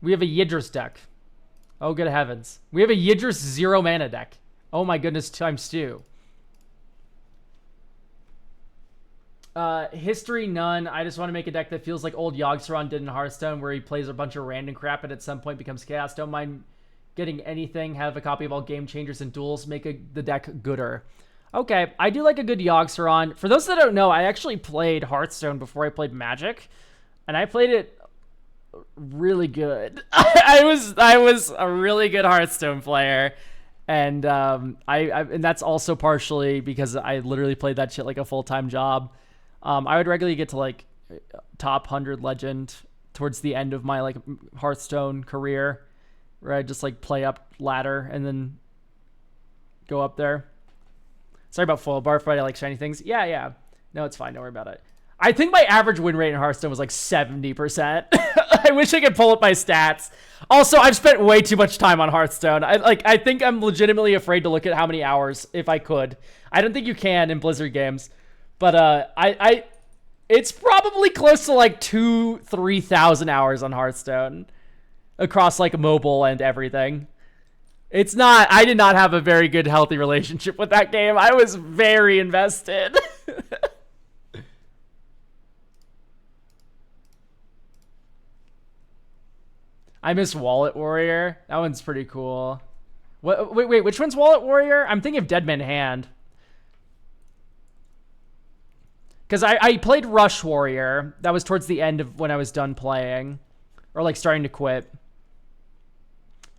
We have a Yidris deck. Oh, good heavens. We have a Yidris 0 mana deck. Oh my goodness, times 2. History, none. I just want to make a deck that feels like old Yogg-Saron did in Hearthstone, where he plays a bunch of random crap and at some point becomes chaos. Don't mind getting anything. Have a copy of all Game Changers and Duels. Make the deck gooder. Okay, I do like a good Yogg-Saron. For those that don't know, I actually played Hearthstone before I played Magic, and I played it really good. I was a really good Hearthstone player, and and that's also partially because I literally played that shit like a full-time job. I would regularly get to like top 100 legend towards the end of my like Hearthstone career, where I just like play up ladder and then go up there. Sorry about foil barf, but I like shiny things. Yeah. No, it's fine. Don't worry about it. I think my average win rate in Hearthstone was like 70%. I wish I could pull up my stats. Also, I've spent way too much time on Hearthstone. I think I'm legitimately afraid to look at how many hours if I could. I don't think you can in Blizzard games. But it's probably close to like 2,000-3,000 hours on Hearthstone across like mobile and everything. It's not. I did not have a very good, healthy relationship with that game. I was very invested. I miss Wallet Warrior. That one's pretty cool. Wait, which one's Wallet Warrior? I'm thinking of Deadman Hand. Because I played Rush Warrior. That was towards the end of when I was done playing. Or like starting to quit.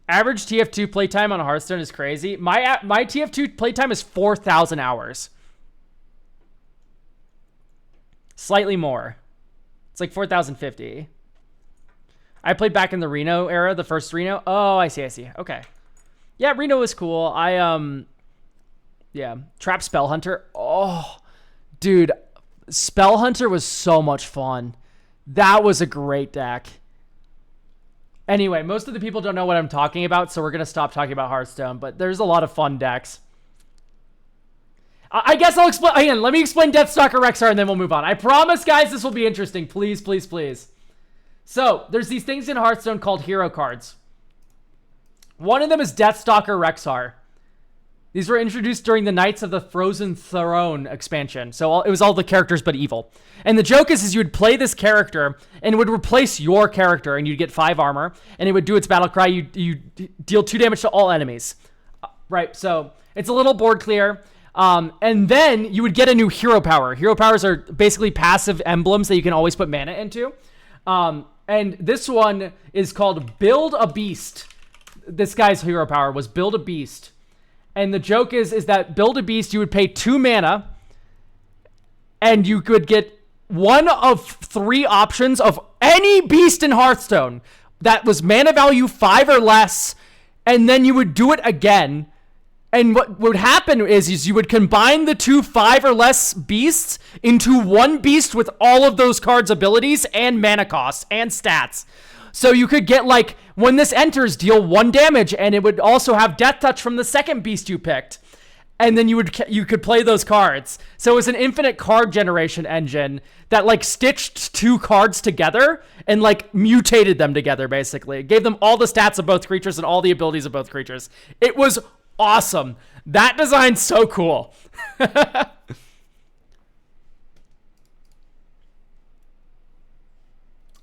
Average TF2 playtime on Hearthstone is crazy. My TF2 playtime is 4,000 hours. Slightly more. It's like 4,050. I played back in the Reno era, the first Reno. Oh, I see. Okay. Yeah, Reno was cool. Yeah. Trap Spell Hunter. Oh, dude. Spell Hunter was so much fun. That was a great deck. Anyway, most of the people don't know what I'm talking about, so we're going to stop talking about Hearthstone, but there's a lot of fun decks. I guess I'll explain. Hang on, let me explain Deathstalker Rexxar and then we'll move on. I promise, guys, this will be interesting. Please, please, please. So, there's these things in Hearthstone called hero cards. One of them is Deathstalker Rexxar. These were introduced during the Knights of the Frozen Throne expansion. So it was all the characters but evil. And the joke is you would play this character and it would replace your character and you'd get 5 armor. And it would do its battle cry. You deal 2 damage to all enemies. Right, so it's a little board clear. And then you would get a new hero power. Hero powers are basically passive emblems that you can always put mana into. And this one is called Build a Beast. This guy's hero power was Build a Beast. And the joke is that Build a Beast, you would pay 2 mana, and you could get one of 3 options of any beast in Hearthstone that was mana value 5 or less, and then you would do it again. And what would happen is you would combine the 2 5 or less beasts into one beast with all of those cards' abilities and mana costs and stats. So you could get, like, when this enters, deal 1 damage, and it would also have Death Touch from the second beast you picked. And then you could play those cards. So it was an infinite card generation engine that, like, stitched 2 cards together and, like, mutated them together, basically. It gave them all the stats of both creatures and all the abilities of both creatures. It was awesome. That design's so cool.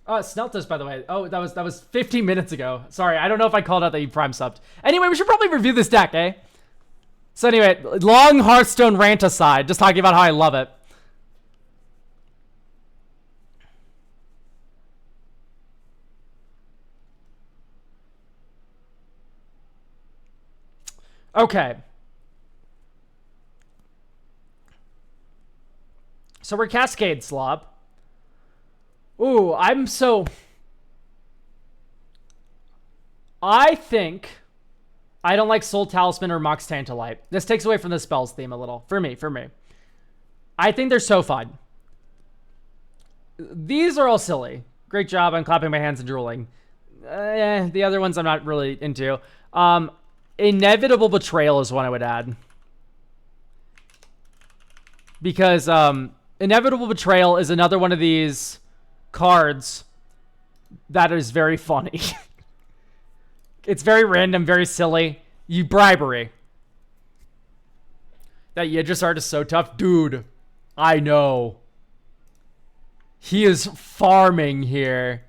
Sneltus, by the way. Oh, that was 15 minutes ago. Sorry, I don't know if I called out that you prime subbed. Anyway, we should probably review this deck, eh? So anyway, long Hearthstone rant aside, just talking about how I love it. Okay. So we're Cascadeslop. Ooh, I think I don't like Soul Talisman or Mox Tantalite. This takes away from the spells theme a little. For me. I think they're so fun. These are all silly. Great job. I'm clapping my hands and drooling. The other ones I'm not really into. Inevitable Betrayal is one I would add. Because Inevitable Betrayal is another one of these cards that is very funny. It's very random, very silly. You bribery. That Yidris art is so tough. Dude, I know. He is farming here.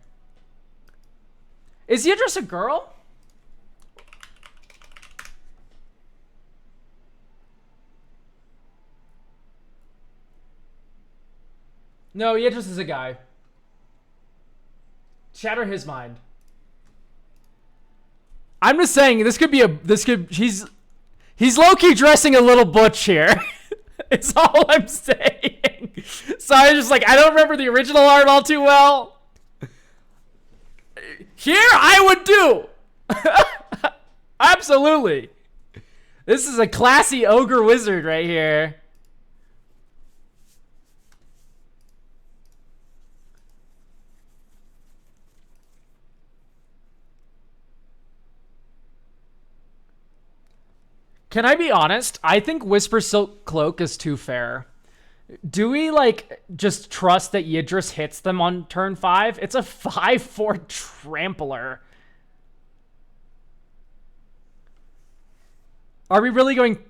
Is Yidris a girl? No, Yidris is a guy. Shatter his mind. I'm just saying, he's low-key dressing a little butch here. It's all I'm saying. So I was just like, I don't remember the original art all too well. Here, I would do. Absolutely. This is a classy ogre wizard right here. Can I be honest? I think Whisper Silk Cloak is too fair. Do we, like, just trust that Yidris hits them on turn 5? It's a 5/4 trampler. Are we really going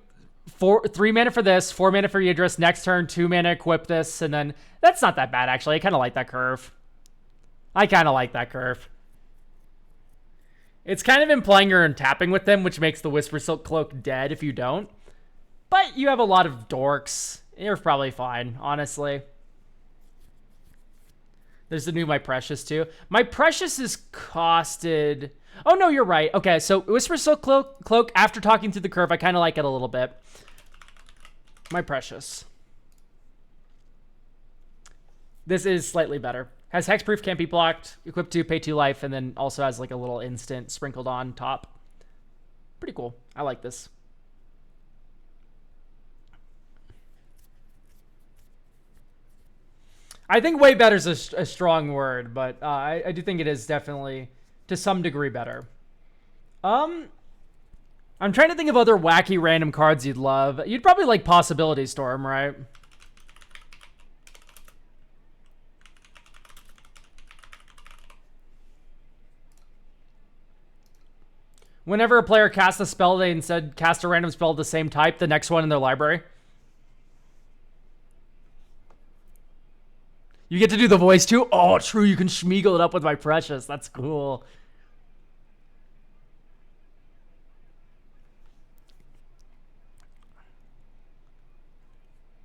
3 mana for this, 4 mana for Yidris, next turn 2 mana equip this, and then... That's not that bad, actually. I kind of like that curve. It's kind of implying you're tapping with them, which makes the Whisper Silk Cloak dead if you don't. But you have a lot of dorks. You're probably fine, honestly. There's the new My Precious, too. My Precious is costed... Oh, no, you're right. Okay, so Whisper Silk Cloak, after talking through the curve, I kind of like it a little bit. My Precious. This is slightly better. Has hexproof, can't be blocked, equip 2, pay 2 life, and then also has like a little instant sprinkled on top. Pretty cool. I like this. I think way better is a strong word, but I do think it is definitely to some degree better. I'm trying to think of other wacky random cards you'd love. You'd probably like Possibility Storm, right? Whenever a player casts a spell, they instead cast a random spell of the same type, the next one in their library. You get to do the voice too? Oh, true. You can schmeagle it up with My Precious. That's cool.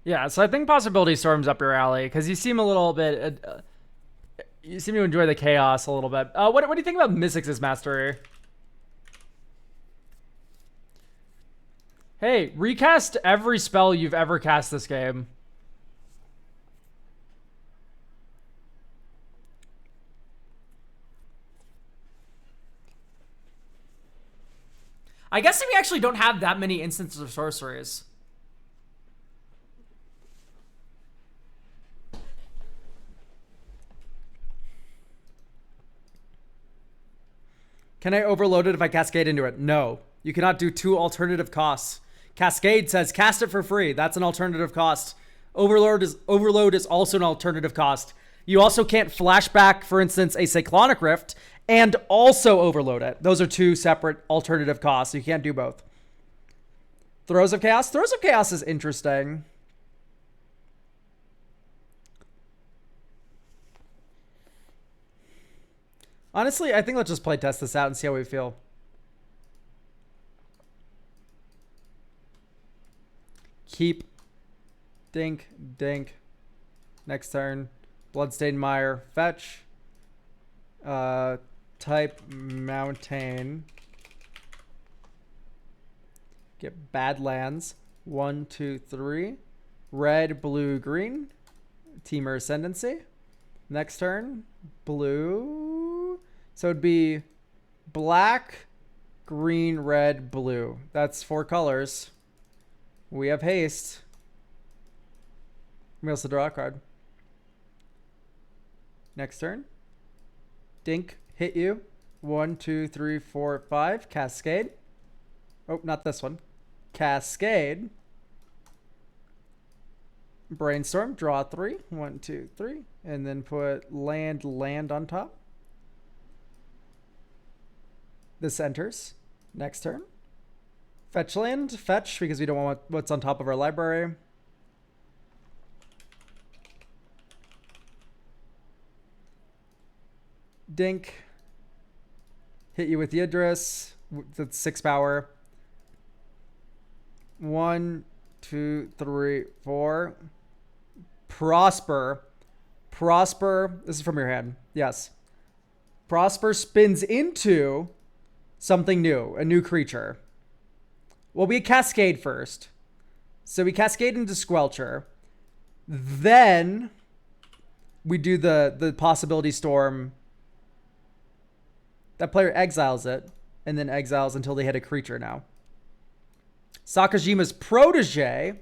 Yeah, so I think Possibility Storm's up your alley because you seem a little bit... you seem to enjoy the chaos a little bit. What do you think about Mystics' Mastery? Hey, recast every spell you've ever cast this game. I guess we actually don't have that many instances of sorceries. Can I overload it if I cascade into it? No. You cannot do 2 alternative costs. Cascade says cast it for free. That's an alternative cost. Overload is also an alternative cost. You also can't flashback, for instance, a Cyclonic Rift and also overload it. Those are 2 separate alternative costs. You can't do both. Throes of Chaos? Throes of Chaos is interesting. Honestly, I think let's just play test this out and see how we feel. Keep. Dink. Dink. Next turn. Bloodstained Mire. Fetch. Type Mountain. Get Badlands. 1, 2, 3. Red, blue, green. Teamer Ascendancy. Next turn. Blue. So it'd be black, green, red, blue. That's 4 colors. We have haste. We also draw a card. Next turn. Dink, hit you. 1, 2, 3, 4, 5. Cascade. Oh, not this one. Cascade. Brainstorm, draw 3. 1, 2, 3. And then put land on top. This enters. Next turn. Fetch land. Fetch, because we don't want what's on top of our library. Dink. Hit you with Yidris. That's 6 power. 1, 2, 3, 4. Prosper. Prosper. This is from your hand. Yes. Prosper spins into something new. A new creature. Well, we cascade first. So we cascade into Squelcher. Then we do the possibility storm. That player exiles it. And then exiles until they hit a creature now. Sakajima's protege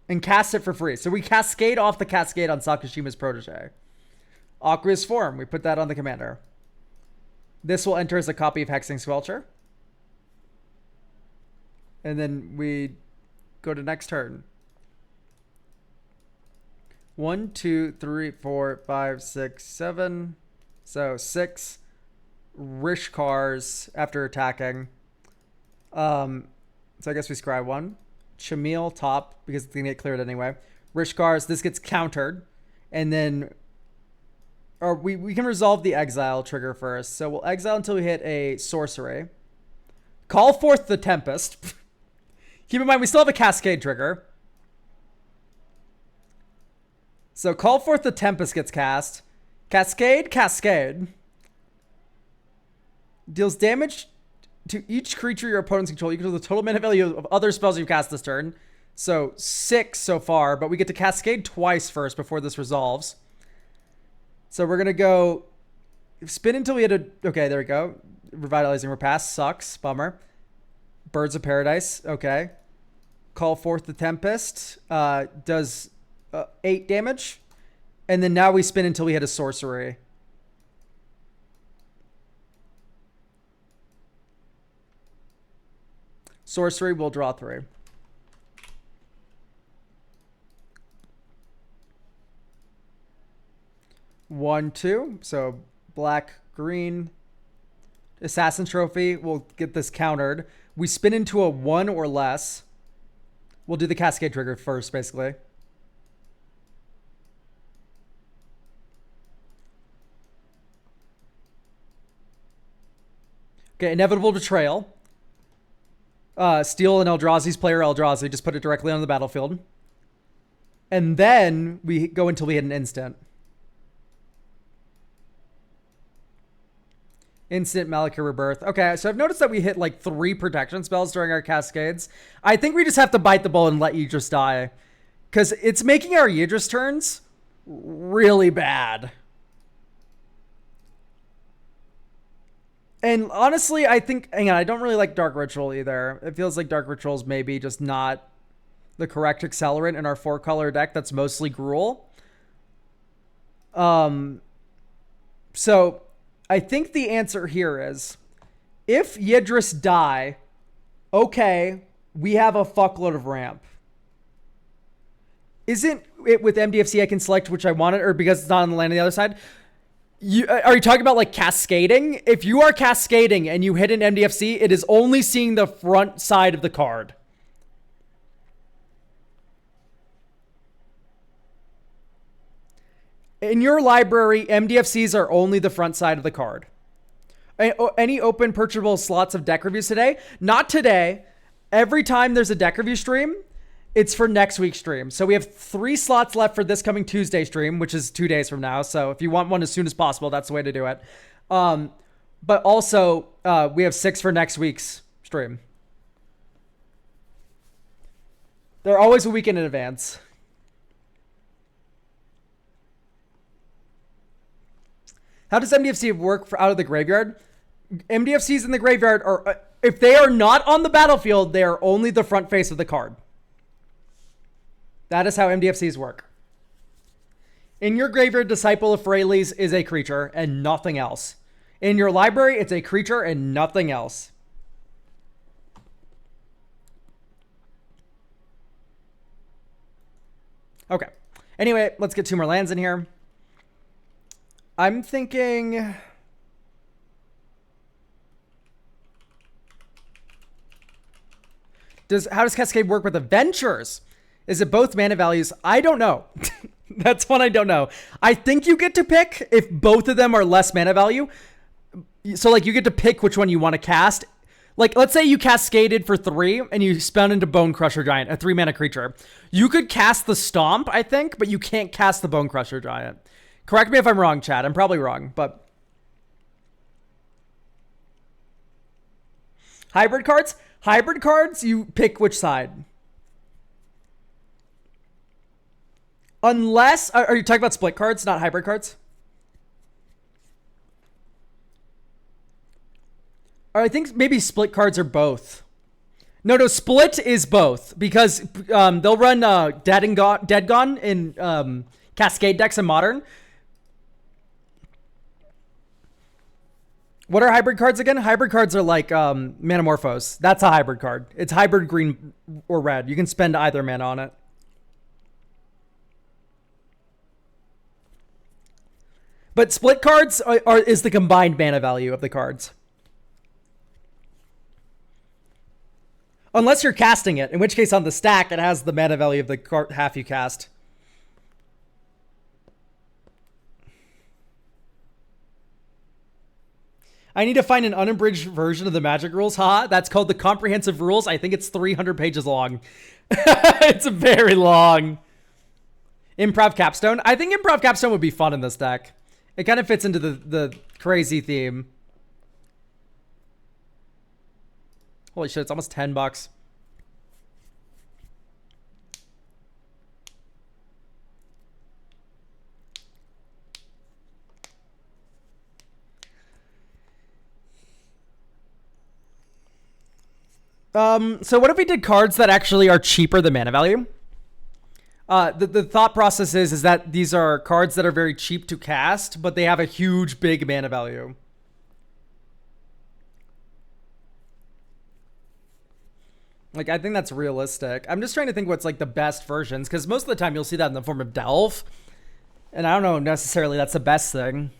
and cast it for free. So we cascade off the cascade on Sakashima's protege. Aqueous Form. We put that on the commander. This will enter as a copy of Hexing Squelcher. And then we go to next turn. 1, 2, 3, 4, 5, 6, 7. So 6 Rishkars after attacking. So I guess we scry 1. Chamil top, because it's going to get cleared anyway. Rishkars, this gets countered. And then, or we can resolve the exile trigger first. So we'll exile until we hit a sorcery. Call forth the Tempest. Keep in mind, we still have a cascade trigger. So Call Forth the Tempest gets cast. Cascade, Cascade. Deals damage to each creature your opponents control. You control the total mana value of other spells you've cast this turn. So 6 so far, but we get to Cascade twice first before this resolves. So we're going to go spin until we hit a... Okay, there we go. Revitalizing Repass. Sucks. Bummer. Birds of Paradise. Okay. Call Forth the Tempest. Does 8 damage. And then now we spin until we hit a sorcery. Sorcery will draw 3. One, 2. So black, green. Assassin Trophy. We'll get this countered. We spin into a 1 or less. We'll do the Cascade trigger first, basically. Okay, Inevitable Betrayal. Steal an Eldrazi's player Eldrazi. Just put it directly on the battlefield. And then we go until we hit an instant. Instant Malakir Rebirth. Okay, so I've noticed that we hit like 3 protection spells during our cascades. I think we just have to bite the bullet and let Yidris die. Because it's making our Yidris turns really bad. And honestly, I think... Hang on, I don't really like Dark Ritual either. It feels like Dark Ritual's maybe just not the correct accelerant in our 4-color deck that's mostly Gruul. So... I think the answer here is, if Yidris die, okay, we have a fuckload of ramp. Isn't it with MDFC I can select which I want it, or because it's not on the land on the other side? Are you talking about like cascading? If you are cascading and you hit an MDFC, it is only seeing the front side of the card. In your library, MDFCs are only the front side of the card. Any open purchasable slots of deck reviews today? Not today. Every time there's a deck review stream, it's for next week's stream. So we have 3 slots left for this coming Tuesday stream, which is 2 days from now. So if you want one as soon as possible, that's the way to do it. But also, we have 6 for next week's stream. They're always a week in advance. How does MDFC work for out of the graveyard? MDFCs in the graveyard are, if they are not on the battlefield, they are only the front face of the card. That is how MDFCs work. In your graveyard, Disciple of Freyles is a creature and nothing else. In your library, it's a creature and nothing else. Okay. Anyway, let's get 2 more lands in here. I'm thinking... How does Cascade work with adventures? Is it both mana values? I don't know. That's one I don't know. I think you get to pick if both of them are less mana value. So, like, you get to pick which one you want to cast. Like, let's say you cascaded for 3 and you spun into Bone Crusher Giant, a 3-mana creature. You could cast the Stomp, I think, but you can't cast the Bone Crusher Giant. Correct me if I'm wrong, Chad. I'm probably wrong, but... Hybrid cards? Hybrid cards, you pick which side. Unless... Are you talking about split cards, not hybrid cards? Or I think maybe split cards are both. No, split is both. Because they'll run Dead Gone in Cascade decks in Modern. What are hybrid cards again? Hybrid cards are like Manamorphose. That's a hybrid card. It's hybrid green or red. You can spend either mana on it. But split cards is the combined mana value of the cards. Unless you're casting it, in which case on the stack, it has the mana value of the card half you cast. I need to find an unabridged version of the Magic rules. Haha, that's called the Comprehensive Rules. I think it's 300 pages long. It's very long. Improv Capstone. I think Improv Capstone would be fun in this deck. It kind of fits into the crazy theme. Holy shit, it's almost $10. So what if we did cards that actually are cheaper than mana value? The thought process is that these are cards that are very cheap to cast, but they have a huge, big mana value. Like, I think that's realistic. I'm just trying to think what's, like, the best versions, because most of the time you'll see that in the form of Delve. And I don't know necessarily that's the best thing.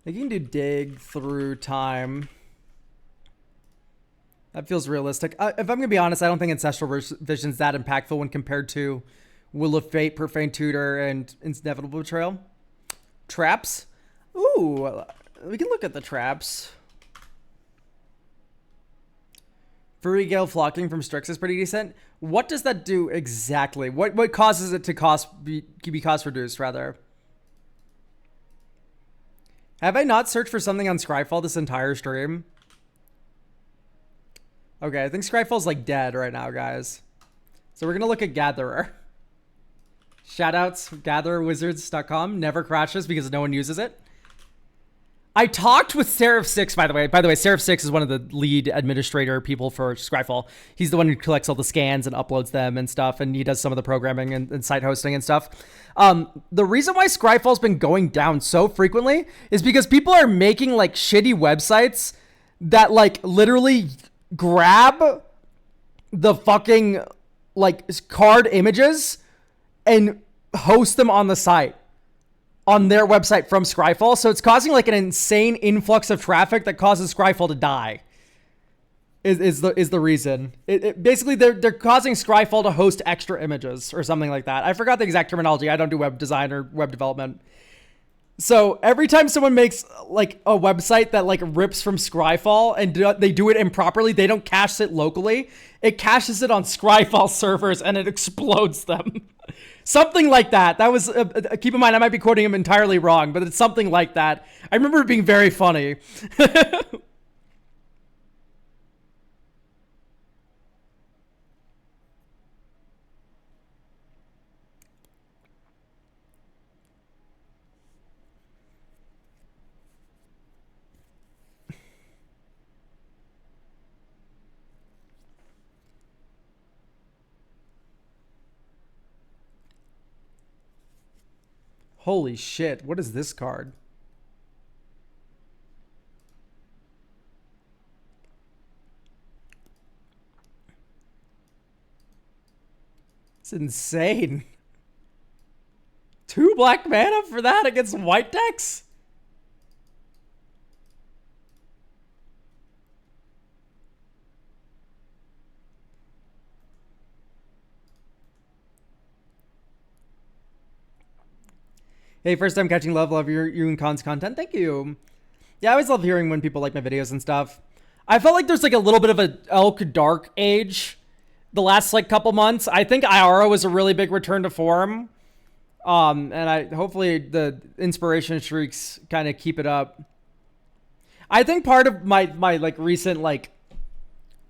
You can do dig through time. That feels realistic. If I'm going to be honest, I don't think Ancestral Vision's that impactful when compared to Will of Fate, Profane Tutor, and Inevitable Betrayal. Traps? Ooh, we can look at the traps. Furry Gale Flocking from Strix is pretty decent. What does that do exactly? What causes it to be cost reduced, rather? Have I not searched for something on Scryfall this entire stream? Okay, I think Scryfall's like dead right now, guys. So we're gonna look at Gatherer. Shoutouts, gathererwizards.com. Never crashes because no one uses it. I talked with Seraph6, by the way. By the way, Seraph6 is one of the lead administrator people for Scryfall. He's the one who collects all the scans and uploads them and stuff, and he does some of the programming and site hosting and stuff. The reason why Scryfall's been going down so frequently is because people are making, like, shitty websites that, like, literally grab the fucking, like, card images and host them on the site. On their website from Scryfall. So it's causing like an insane influx of traffic that causes Scryfall to die. Is the reason. Basically they're causing Scryfall to host extra images or something like that. I forgot the exact terminology. I don't do web design or web development. So every time someone makes like a website that like rips from Scryfall and they do it improperly, they don't cache it locally. It caches it on Scryfall servers and it explodes them. Something like that. That was, keep in mind, I might be quoting him entirely wrong, but it's something like that. I remember it being very funny. Holy shit, what is this card? It's insane. 2 black mana for that against white decks? Hey, first time catching love you and Khan's content. Thank you. Yeah, I always love hearing when people like my videos and stuff. I felt like there's like a little bit of a Elk Dark age the last like couple months. I think IRA was a really big return to form. And hopefully the inspiration streaks kind of keep it up. I think part of my like recent like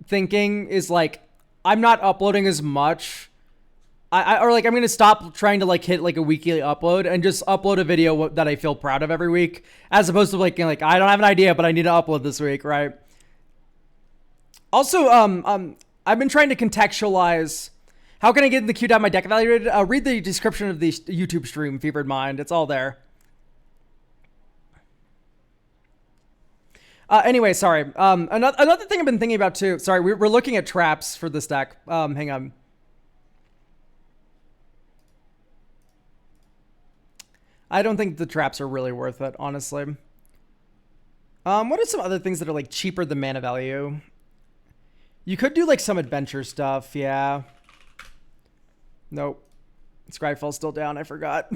thinking is like I'm not uploading as much. I'm going to stop trying to like hit like a weekly upload and just upload a video that I feel proud of every week, as opposed to like I don't have an idea, but I need to upload this week, right? Also, I've been trying to contextualize. How can I get in the queue to have my deck evaluated? Read the description of the YouTube stream, Fevered Mind. It's all there. Anyway, sorry. Another thing I've been thinking about too. Sorry, we're looking at traps for this deck. Hang on. I don't think the traps are really worth it, honestly. What are some other things that are like cheaper than mana value? You could do like some adventure stuff, yeah. Nope. Scryfall's still down, I forgot.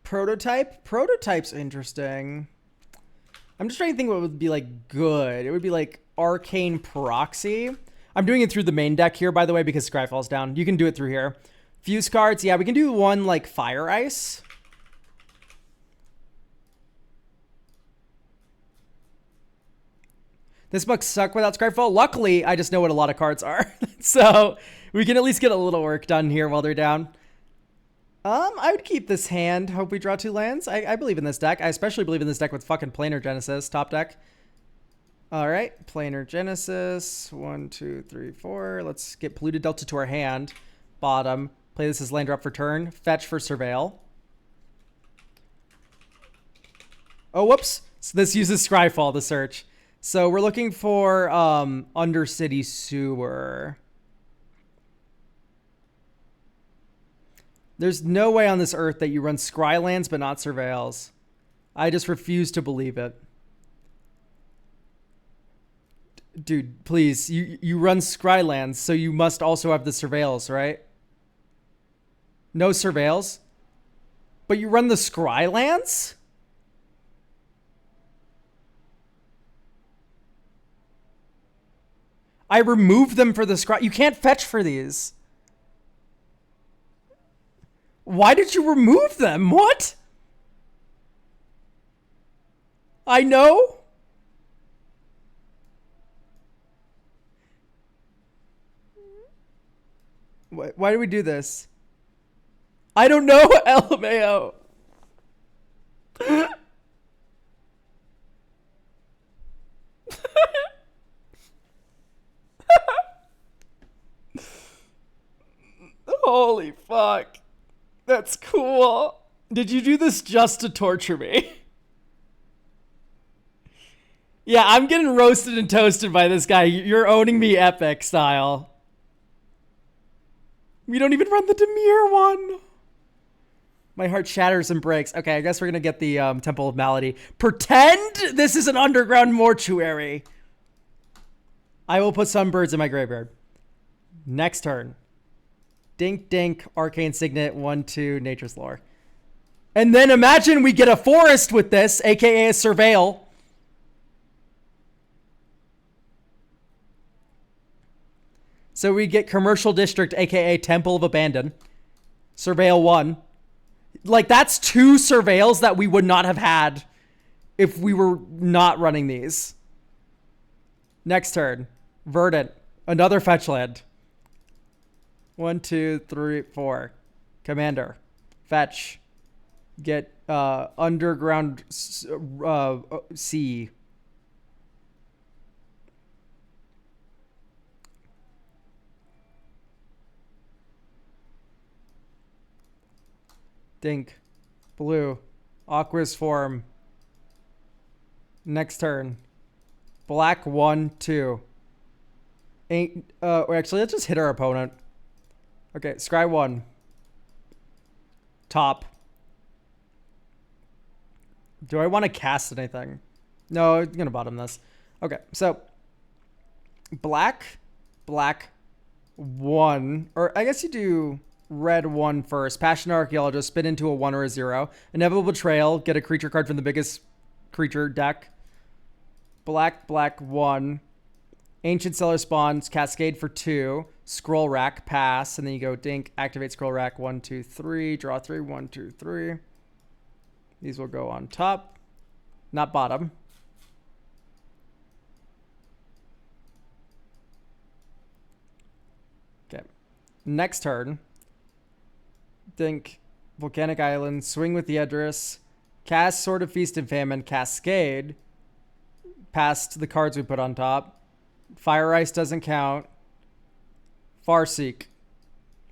Prototype? Prototype's interesting. I'm just trying to think what would be like good. It would be like Arcane Proxy. I'm doing it through the main deck here, by the way, because Scryfall's down. You can do it through here. Fuse cards. Yeah, we can do one like Fire Ice. This book sucked without Scryfall. Luckily, I just know what a lot of cards are. So we can at least get a little work done here while they're down. I would keep this hand. Hope we draw 2 lands. I believe in this deck. I especially believe in this deck with fucking Planar Genesis, top deck. All right, Planar Genesis. 1, 2, 3, 4. Let's get Polluted Delta to our hand. Bottom. Play this as land drop for turn. Fetch for Surveil. Oh, whoops. So this uses Scryfall to search. So we're looking for Undercity Sewer. There's no way on this earth that you run Scrylands but not Surveils. I just refuse to believe it. Dude, please. You run Scrylands, so you must also have the Surveils, right? No Surveils? But you run the Scrylands? I removed them for the Scry. You can't fetch for these. Why did you remove them? What? I know. Why do we do this? I don't know, LMAO. Holy fuck. That's cool. Did you do this just to torture me? Yeah, I'm getting roasted and toasted by this guy. You're owning me epic style. We don't even run the Dimir one. My heart shatters and breaks. Okay, I guess we're going to get the Temple of Malady. Pretend this is an underground mortuary. I will put some birds in my graveyard. Next turn. Dink, dink, Arcane Signet, 1/2, Nature's Lore. And then imagine we get a forest with this, aka a Surveil. So we get Commercial District, aka Temple of Abandon. Surveil 1. Like, that's 2 Surveils that we would not have had if we were not running these. Next turn. Verdant. Another fetch land. 1, 2, 3, 4. Commander. Fetch. Get Underground Sea. Dink. Blue. Aqua's Form. Next turn. Black 1, 2. Actually, let's just hit our opponent. Okay, scry 1. Top. Do I want to cast anything? No, I'm going to bottom this. Okay, so black 1. Or I guess you do red 1 first. Passionate Archaeologist, spin into a 1 or a 0. Inevitable Betrayal, get a creature card from the biggest creature deck. Black 1. Ancient Seller spawns, Cascade for 2. Scroll Rack, pass. And then you go dink, activate Scroll Rack, 1, 2, 3. Draw 3, 1, 2, 3. These will go on top, not bottom. Okay. Next turn. Dink, Volcanic Island, swing with the Yidris, cast Sword of Feast and Famine, Cascade, past the cards we put on top. Fire Ice doesn't count. Farseek.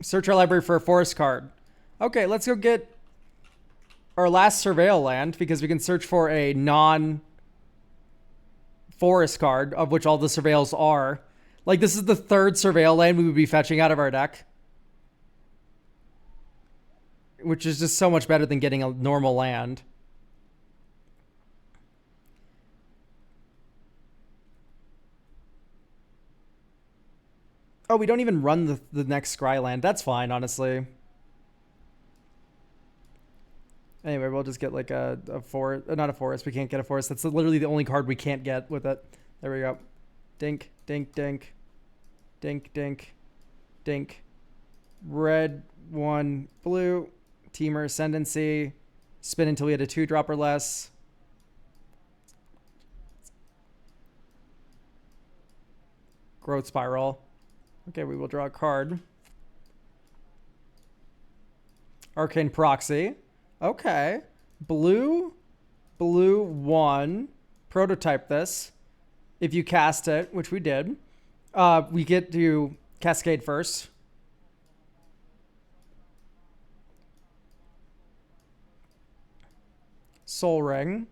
Search our library for a forest card. Okay, let's go get our last Surveil land because we can search for a non-forest card, of which all the Surveils are. Like, this is the third Surveil land we would be fetching out of our deck. Which is just so much better than getting a normal land. Oh, we don't even run the next Scry land. That's fine, honestly. Anyway, we'll just get like a forest. Not a forest. We can't get a forest. That's literally the only card we can't get with it. There we go. Dink, dink, dink. Dink, dink. Dink. Red 1, blue. Teamer Ascendancy. Spin until we had a 2-drop or less. Growth Spiral. Okay, we will draw a card. Arcane Proxy. Okay. Blue 1. Prototype this. If you cast it, which we did, we get to Cascade first. Soul Ring.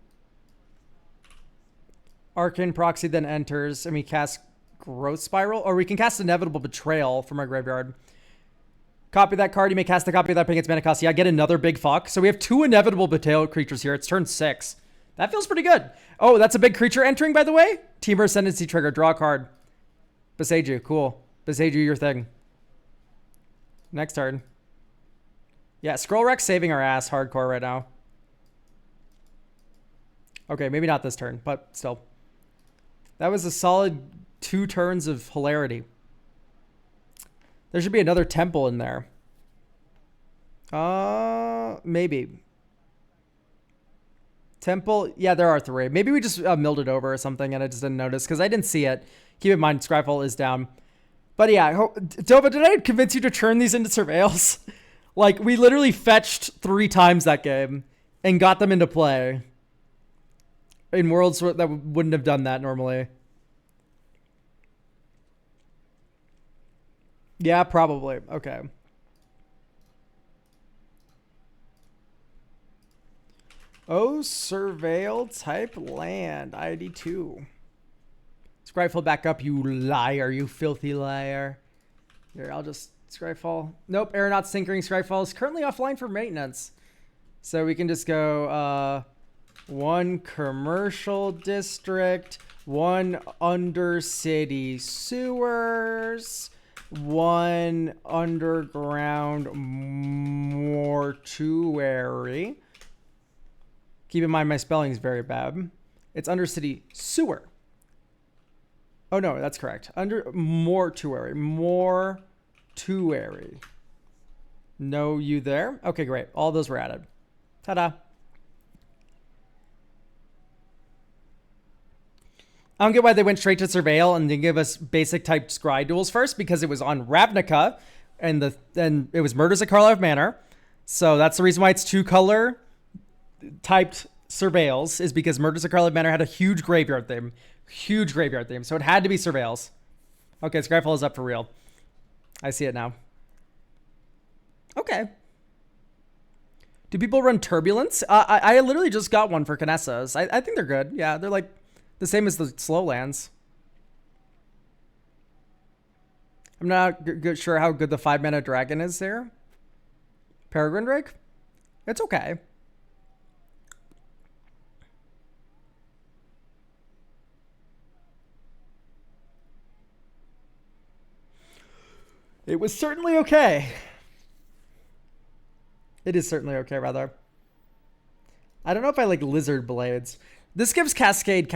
Arcane Proxy then enters, and we cast Growth Spiral, or we can cast Inevitable Betrayal from our graveyard. Copy that card. You may cast a copy of that paying its mana cost. Yeah, get another big fuck. So we have 2 Inevitable Betrayal creatures here. It's turn 6. That feels pretty good. Oh, that's a big creature entering, by the way. Teamer Ascendancy trigger. Draw a card. Beseiju. Cool. Beseiju, your thing. Next turn. Yeah, Scroll Wreck saving our ass hardcore right now. Okay, maybe not this turn, but still. That was a solid 2 turns of hilarity. There should be another temple in there. Maybe. Temple. Yeah, there are 3. Maybe we just milled it over or something and I just didn't notice because I didn't see it. Keep in mind, Scryfall is down. But yeah, Dova, did I convince you to turn these into Surveils? Like, we literally fetched 3 times that game and got them into play. In worlds that wouldn't have done that normally. Yeah, probably. Okay. Oh, Surveil type land. ID 2. Scryfall back up, you liar. You filthy liar. Here, I'll just Scryfall. Nope, Aeronaut Tinkering Scryfall is currently offline for maintenance. So we can just go 1 commercial district, 1 undercity sewers, 1 underground mortuary. Keep in mind my spelling is very bad. It's undercity sewer. Oh no, that's correct. Under mortuary. Mortuary. No you there? Okay, great. All those were added. Ta-da. I don't get why they went straight to Surveil and didn't give us basic type Scry duels first, because it was on Ravnica and it was Murders at Carlisle Manor. So that's the reason why it's 2 color typed Surveils, is because Murders at Carlisle Manor had a huge graveyard theme. Huge graveyard theme. So it had to be Surveils. Okay, Scryfall is up for real. I see it now. Okay. Do people run Turbulence? I literally just got one for Canessas. I think they're good. Yeah, they're like the same as the slow lands. I'm not sure how good the 5-mana dragon is there. Peregrine Drake? It's okay. It was certainly okay. It is certainly okay, rather. I don't know if I like Lizard Blades. This gives Cascade,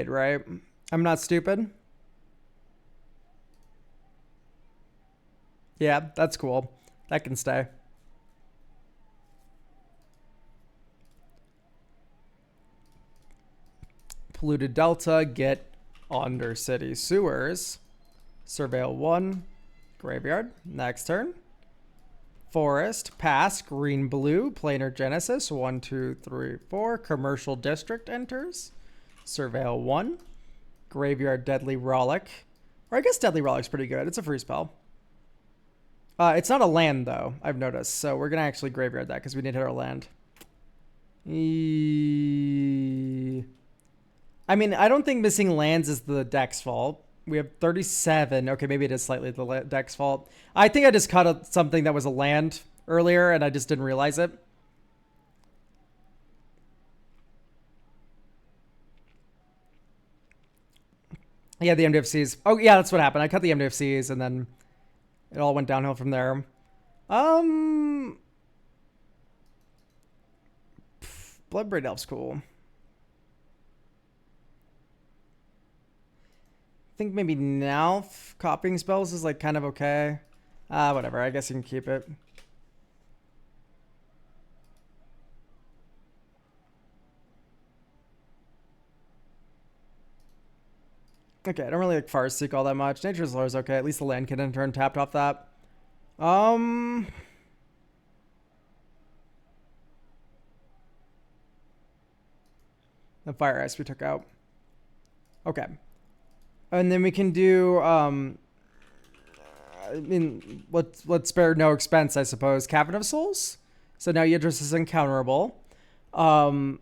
right? I'm not stupid. Yeah, that's cool. That can stay. Polluted Delta, get Undercity Sewers. Surveil 1, Graveyard, next turn. Forest, pass, green, blue, Planar Genesis, 1, 2, 3, 4. Commercial District enters. Surveil 1, Graveyard, Deadly Rollick. Or I guess Deadly Rollick's pretty good. It's a free spell. It's not a land, though, I've noticed. So we're going to actually Graveyard that because we need to hit our land. I mean, I don't think missing lands is the deck's fault. We have 37. Okay, maybe it is slightly the deck's fault. I think I just cut something that was a land earlier, and I just didn't realize it. Yeah, the MDFCs. Oh, yeah, that's what happened. I cut the MDFCs, and then it all went downhill from there. Bloodbraid Elf's cool. I think maybe now copying spells is like kind of okay. Whatever. I guess you can keep it. Okay, I don't really like Farseek all that much. Nature's Lore is okay. At least the land can enter untapped off that. The Fire Ice we took out. Okay. And then we can do, I mean, let's spare no expense, I suppose. Cavern of Souls. So now Yidris is uncounterable. And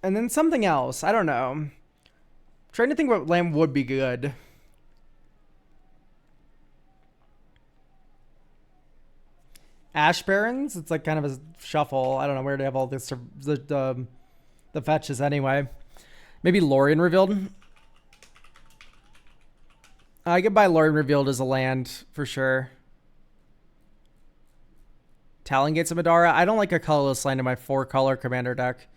then something else. I don't know. I'm trying to think what land would be good. Ash Barrens, it's like kind of a shuffle. I don't know where to have all this the fetches anyway. Maybe Lorien Revealed. I could buy Lorien Revealed as a land for sure. Talon Gates of Madara. I don't like a colorless land in my 4-color commander deck,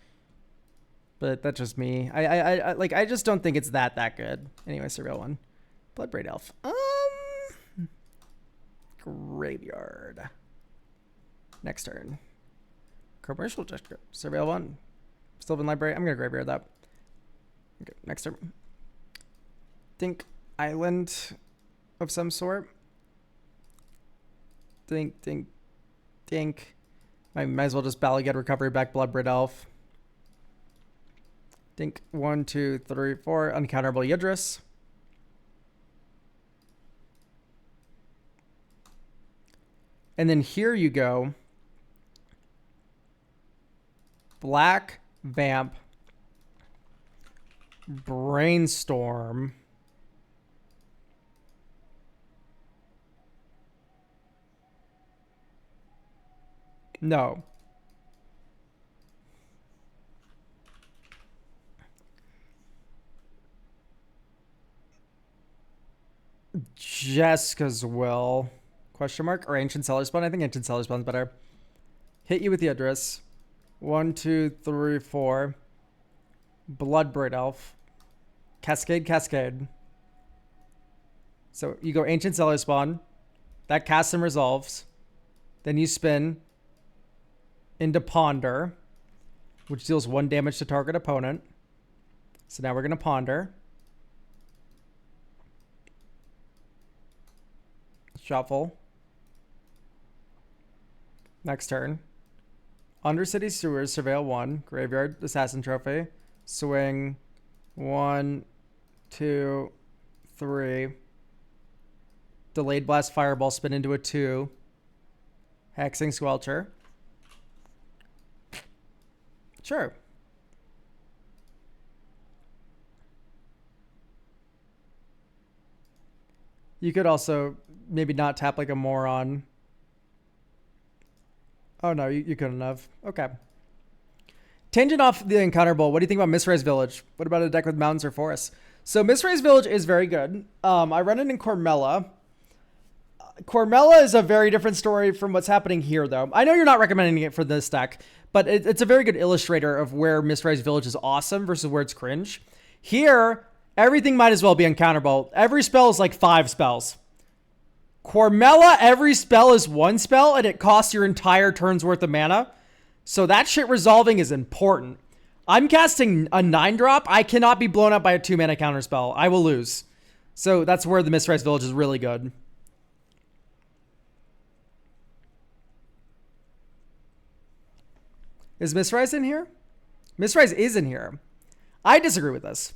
but that's just me. I just don't think it's that good. Anyway, Surveil 1, Bloodbraid Elf. Graveyard. Next turn. Commercial District. Surveil 1. Sylvan Library. I'm going to Graveyard that. Okay, next turn. Think Island of some sort. Think. I might as well just Balagad Recovery back Bloodbraid Elf. Think 1, 2, 3, 4. Uncounterable Yidris. And then here you go. Black Vamp, Brainstorm, no. Jessica's Will, question mark, or Ancient Cellar Spawn? I think Ancient Cellar Spawn's better. Hit you with the Yidris. 1, 2, 3, 4. Bloodbraid Elf. Cascade. So you go Ancient Cellar Spawn. That casts and resolves. Then you spin into Ponder, which deals 1 damage to target opponent. So now we're going to Ponder. Shuffle. Next turn. Undercity Sewers, Surveil 1, Graveyard, Assassin Trophy, swing 1, 2, 3, Delayed Blast Fireball, spin into a 2. Hexing Squelcher. Sure. You could also maybe not tap like a moron. Oh no, you couldn't have. Okay. Tangent off the Encounter Bowl, what do you think about Mistrais Village? What about a deck with mountains or forests? So Mistrais Village is very good. I run it in Cormella. Cormella is a very different story from what's happening here, though. I know you're not recommending it for this deck, but it's a very good illustrator of where Mistrais Village is awesome versus where it's cringe. Here, everything might as well be uncounterable. Every spell is like 5 spells. Cormella, every spell is 1 spell, and it costs your entire turn's worth of mana. So that shit resolving is important. I'm casting a 9-drop. I cannot be blown up by a 2-mana counterspell. I will lose. So that's where the Mistrais Village is really good. Is Mistrais in here? Mistrais is in here. I disagree with this.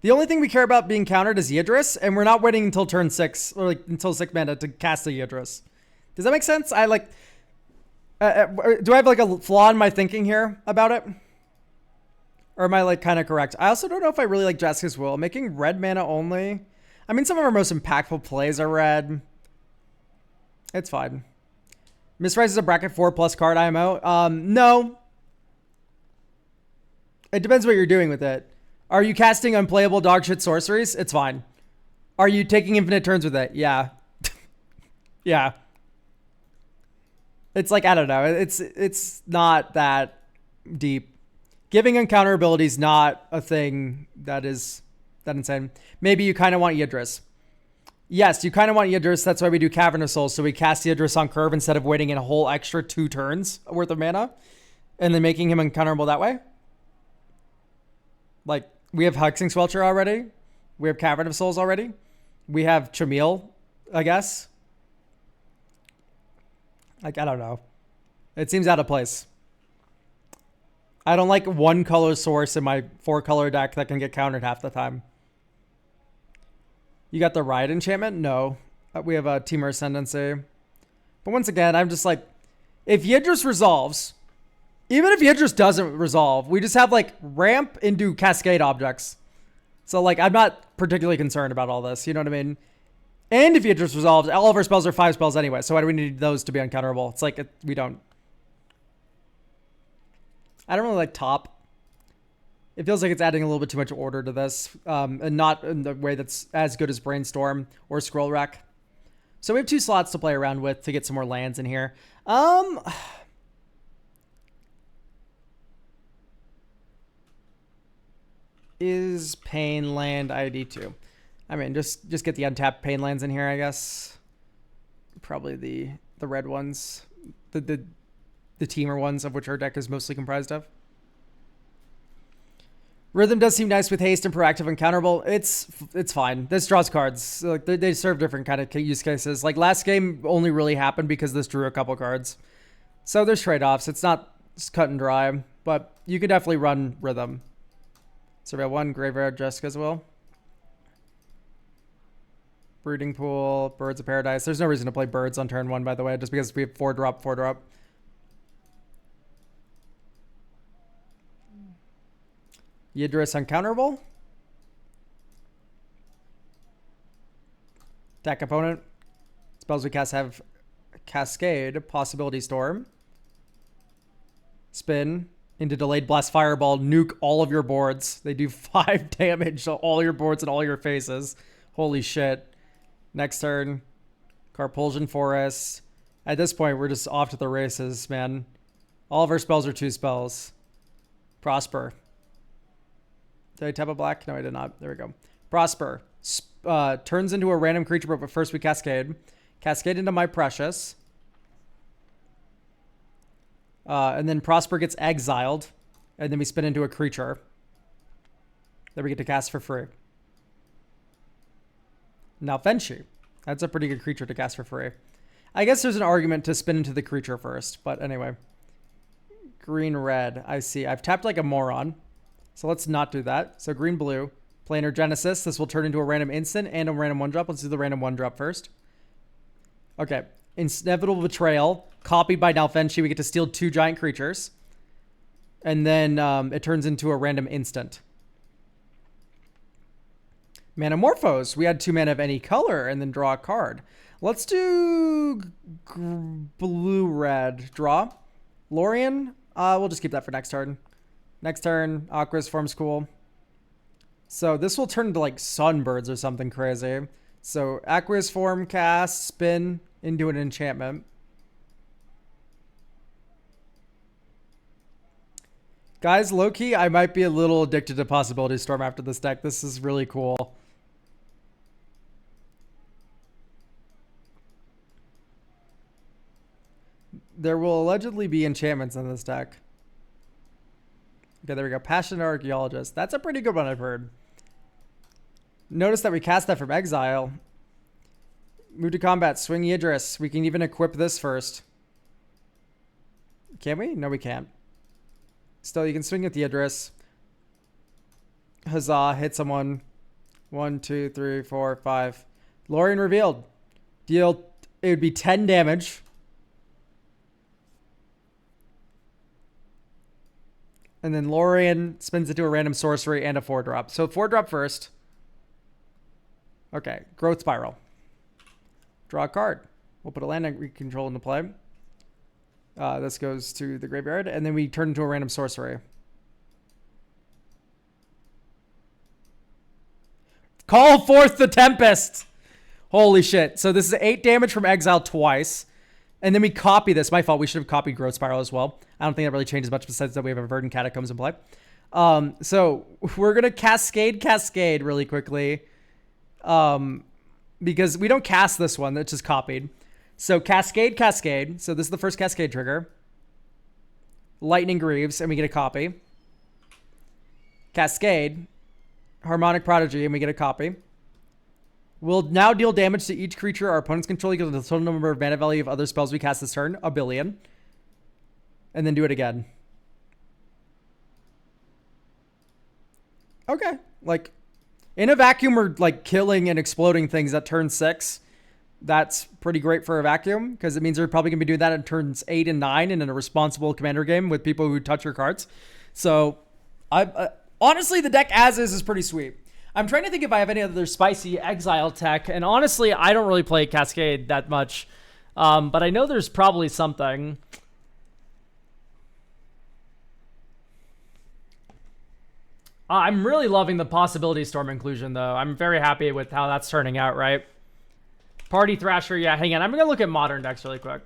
The only thing we care about being countered is Yidris, and we're not waiting until turn 6, or like until 6 mana to cast a Yidris. Does that make sense? I like... do I have like a flaw in my thinking here about it? Or am I like kind of correct? I also don't know if I really like Jessica's Will. Making red mana only. I mean, some of our most impactful plays are red. It's fine. Mistrais is a bracket 4+ card IMO. No. It depends what you're doing with it. Are you casting unplayable dogshit sorceries? It's fine. Are you taking infinite turns with it? Yeah. Yeah. It's like, I don't know. It's not that deep. Giving uncounterability is not a thing that is that insane. Maybe you kind of want Yidris. Yes, you kind of want Yidris. That's why we do Cavern of Souls. So we cast Yidris on curve instead of waiting in a whole extra 2 turns worth of mana. And then making him uncounterable that way. Like, we have Hexing Squelcher already. We have Cavern of Souls already. We have Chameel, I guess. Like, I don't know. It seems out of place. I don't like 1 color source in my 4 color deck that can get countered half the time. You got the Riot Enchantment? No. We have a Temur Ascendancy. But once again, I'm just like, if Yidris resolves, even if Yidris doesn't resolve, we just have like ramp into Cascade objects. So like, I'm not particularly concerned about all this. You know what I mean? And if Yidris resolves, all of our spells are 5 spells anyway. So why do we need those to be uncounterable? It's like, we don't. I don't really like top. It feels like it's adding a little bit too much order to this. And not in the way that's as good as Brainstorm or Scroll Rack. So we have 2 slots to play around with to get some more lands in here. Is Pain land ID 2? I mean, just get the untapped Pain lands in here, I guess. Probably the red ones. The Temur ones, of which our deck is mostly comprised of. Rhythm does seem nice with haste and proactive and counterable. It's fine. This draws cards. Like they serve different kind of use cases. Like last game only really happened because this drew a couple cards. So there's trade-offs. It's not cut and dry, but you could definitely run Rhythm. Surveil 1, Graveyard, Jessica's Will. Brooding Pool, Birds of Paradise. There's no reason to play Birds on turn 1, by the way, just because we have 4-drop, 4-drop. Yidris uncounterable. Deck opponent. Spells we cast have Cascade, Possibility Storm. Spin into Delayed Blast Fireball, nuke all of your boards. They do 5 damage to all your boards and all your faces. Holy shit. Next turn, Carpulsion Forest. At this point, we're just off to the races, man. All of our spells are 2 spells. Prosper. Did I tap a black? No, I did not. There we go. Prosper. Turns into a random creature, but first we Cascade. Cascade into My Precious. And then Prosper gets exiled. And then we spin into a creature that we get to cast for free. Now Fenshi. That's a pretty good creature to cast for free. I guess there's an argument to spin into the creature first. But anyway. Green, red. I see. I've tapped like a moron. So let's not do that. So green, blue. Planar Genesis. This will turn into a random instant and a random 1-drop. Let's do the random 1-drop first. Okay. Inevitable Betrayal. Copied by Nalfenshi. We get to steal 2 giant creatures. And then it turns into a random instant. Manamorphose. We add 2 mana of any color and then draw a card. Let's do blue-red. Draw. Lorien. We'll just keep that for next turn. Next turn, Aqua's form's cool. So this will turn into like Sunbirds or something crazy. So Aqua's form cast, spin into an enchantment. Guys, low-key, I might be a little addicted to Possibility Storm after this deck. This is really cool. There will allegedly be enchantments in this deck. Okay, there we go. Passionate Archaeologist. That's a pretty good one, I've heard. Notice that we cast that from exile. Move to combat. Swing Yidris. We can even equip this first. Can we? No, we can't. Still, you can swing with Yidris. Huzzah. Hit someone. 1, 2, 3, 4, 5. Lorien revealed. Deal. It would be 10 damage. And then Lorien spins into a random sorcery and a 4-drop. So 4-drop first. Okay. Growth Spiral. Draw a card. We'll put a land we control into play. This goes to the graveyard. And then we turn into a random sorcery. Call forth the Tempest! Holy shit. So this is 8 damage from exile twice. And then we copy this. My fault. We should have copied Growth Spiral as well. I don't think that really changes much besides that we have a Verdant Catacombs in play. So we're going to Cascade really quickly. Because we don't cast this one. That's just copied. So Cascade. So this is the first Cascade trigger. Lightning Greaves. And we get a copy. Cascade. Harmonic Prodigy. And we get a copy. We'll now deal damage to each creature our opponents control equal to the total number of mana value of other spells we cast this turn. 1 billion. And then do it again. Okay. Like, in a vacuum, we're like killing and exploding things at turn 6. That's pretty great for a vacuum because it means they're probably going to be doing that at turns 8 and 9 and in a responsible commander game with people who touch your cards. So, honestly, the deck as is pretty sweet. I'm trying to think if I have any other spicy exile tech, and honestly, I don't really play Cascade that much, but I know there's probably something. I'm really loving the Possibility Storm inclusion, though. I'm very happy with how that's turning out, right? Party Thrasher, yeah, hang on. I'm going to look at Modern decks really quick.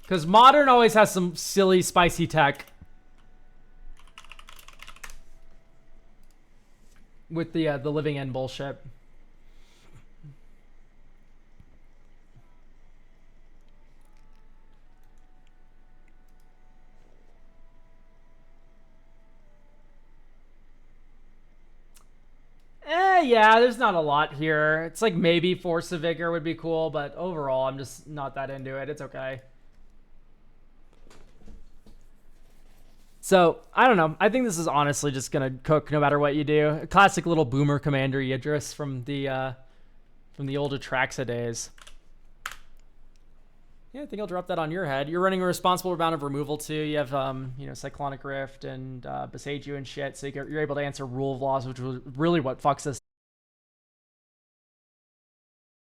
Because Modern always has some silly, spicy tech. With the living end bullshit. Yeah, there's not a lot here. It's like maybe Force of Vigor would be cool, but overall, I'm just not that into it. It's okay. So, I don't know. I think this is honestly just going to cook no matter what you do. A classic little boomer commander Yidris from the old Atraxa days. Yeah, I think I'll drop that on your head. You're running a responsible amount of removal too. You have Cyclonic Rift and Besage You and shit, so you're able to answer Rule of Laws, which was really what fucks us